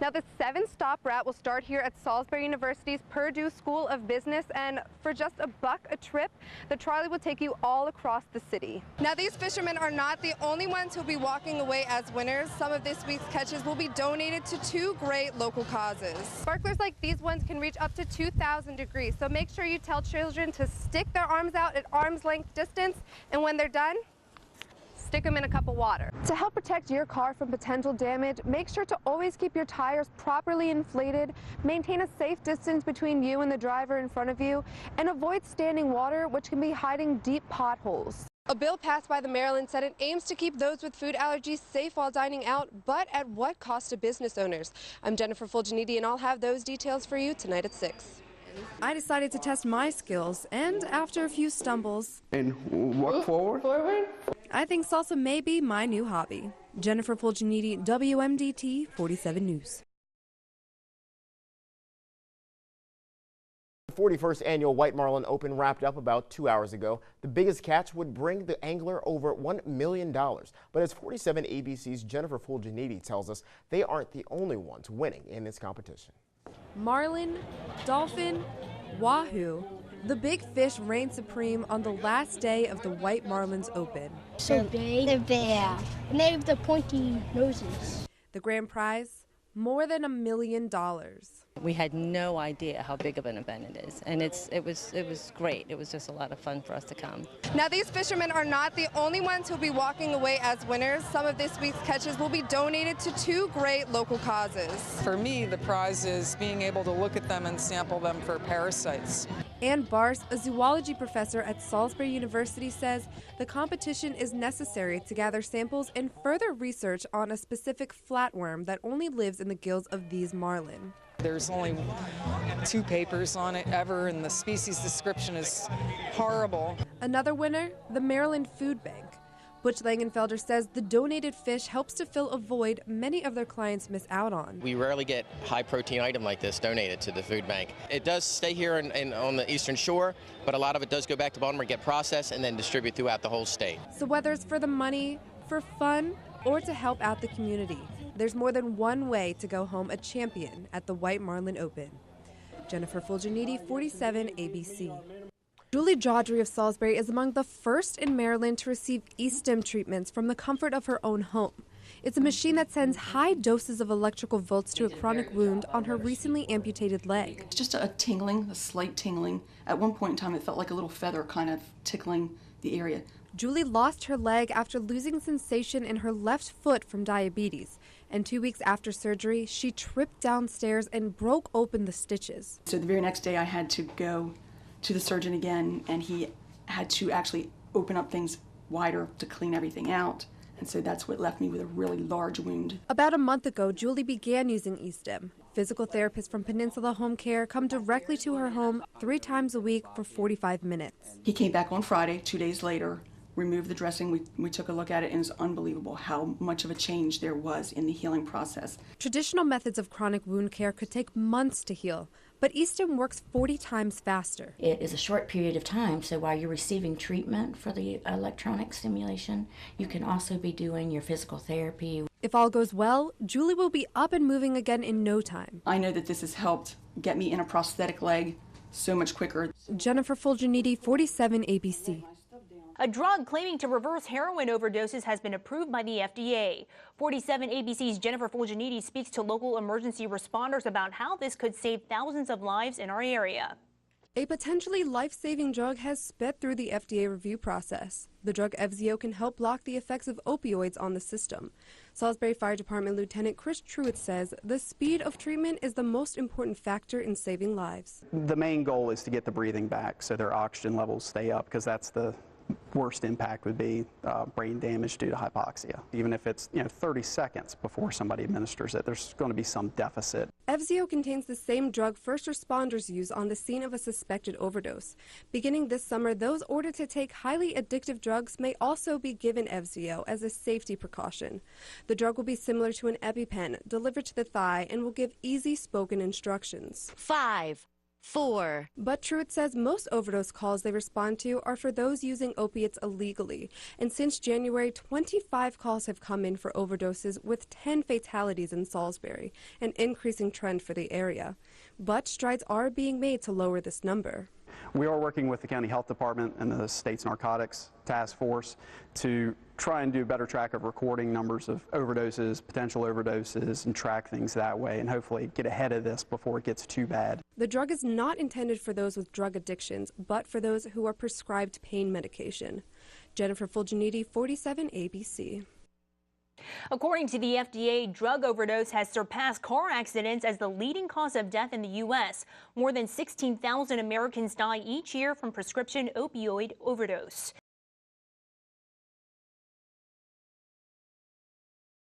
Now, the 7-stop route will start here at Salisbury University's Purdue School of Business, and for just $1 a trip, the trolley will take you all across the city. Now, these fishermen are not the only ones who'll be walking away as winners. Some of this week's catches will be donated to 2 great local causes. Sparklers like these ones can reach up to 2,000 degrees, so make sure you tell children to stick their arms out at arm's length distance, and when they're done, stick them in a cup of water. To help protect your car from potential damage, make sure to always keep your tires properly inflated, maintain a safe distance between you and the driver in front of you, and avoid standing water, which can be hiding deep potholes. A bill passed by the Maryland Senate aims to keep those with food allergies safe while dining out, but at what cost to business owners? I'm Jennifer Fulginiti, and I'll have those details for you tonight at 6. I decided to test my skills, and after a few stumbles and walk forward, I think salsa may be my new hobby. Jennifer Fulginiti, WMDT 47 News. The 41st annual White Marlin Open wrapped up about 2 hours ago. The biggest catch would bring the angler over $1 million. But as 47 ABC's Jennifer Fulginiti tells us, they aren't the only ones winning in this competition. Marlin, dolphin, wahoo. The big fish reign supreme on the last day of the White Marlins Open. So big. They're big. And they have the pointy noses. The grand prize, more than $1 million. We had no idea how big of an event it is, and it was great. It was just a lot of fun for us to come. Now, these fishermen are not the only ones who'll be walking away as winners. Some of this week's catches will be donated to 2 great local causes. For me, the prize is being able to look at them and sample them for parasites. Ann Bars, a zoology professor at Salisbury University, says the competition is necessary to gather samples and further research on a specific flatworm that only lives in the gills of these marlin. There's only 2 papers on it ever, and the species description is horrible. Another winner, the Maryland Food Bank. Butch Langenfelder says the donated fish helps to fill a void many of their clients miss out on. We rarely get high-protein item like this donated to the food bank. It does stay here on the eastern shore, but a lot of it does go back to Baltimore, get processed, and then distribute throughout the whole state. So whether it's for the money, for fun, or to help out the community, there's more than one way to go home a champion at the White Marlin Open. Jennifer Fulginiti, 47 ABC. Julie Jawdry of Salisbury is among the first in Maryland to receive e-stim treatments from the comfort of her own home. It's a machine that sends high doses of electrical volts to a chronic wound on her recently amputated leg. It's just a tingling, a slight tingling. At one point in time, it felt like a little feather kind of tickling the area. Julie lost her leg after losing sensation in her left foot from diabetes. And 2 weeks after surgery, she tripped downstairs and broke open the stitches. So the very next day, I had to go to the surgeon again, and he had to actually open up things wider to clean everything out. And so that's what left me with a really large wound. About a month ago, Julie began using e-stim. Physical therapists from Peninsula Home Care come directly to her home 3 times a week for 45 minutes. He came back on Friday, 2 days later, removed the dressing. We took a look at it, and it's unbelievable how much of a change there was in the healing process. Traditional methods of chronic wound care could take months to heal, but e-stim works 40 times faster. It is a short period of time, so while you're receiving treatment for the electronic stimulation, you can also be doing your physical therapy. If all goes well, Julie will be up and moving again in no time. I know that this has helped get me in a prosthetic leg so much quicker. Jennifer Fulginiti, 47 ABC. A drug claiming to reverse heroin overdoses has been approved by the FDA. 47 ABC's Jennifer Fulginiti speaks to local emergency responders about how this could save thousands of lives in our area. A potentially life-saving drug has sped through the FDA review process. The drug Evzio can help block the effects of opioids on the system. Salisbury Fire Department Lieutenant Chris Truitt says the speed of treatment is the most important factor in saving lives. The main goal is to get the breathing back so their oxygen levels stay up, because that's the worst impact would be brain damage due to hypoxia. Even if it's 30 seconds before somebody administers it, there's going to be some deficit. Evzio contains the same drug first responders use on the scene of a suspected overdose. Beginning this summer, those ordered to take highly addictive drugs may also be given Evzio as a safety precaution. The drug will be similar to an EpiPen, delivered to the thigh, and will give easy spoken instructions. 5, 4. But Truitt says most overdose calls they respond to are for those using opiates illegally. And since January, 25 calls have come in for overdoses, with 10 fatalities in Salisbury, an increasing trend for the area. But strides are being made to lower this number. We are working with the county health department and the state's narcotics task force to try and do a better track of recording numbers of overdoses, potential overdoses, and track things that way, and hopefully get ahead of this before it gets too bad. The drug is not intended for those with drug addictions, but for those who are prescribed pain medication. Jennifer Fulginiti, 47 ABC. According to the FDA, drug overdose has surpassed car accidents as the leading cause of death in the U.S. More than 16,000 Americans die each year from prescription opioid overdose.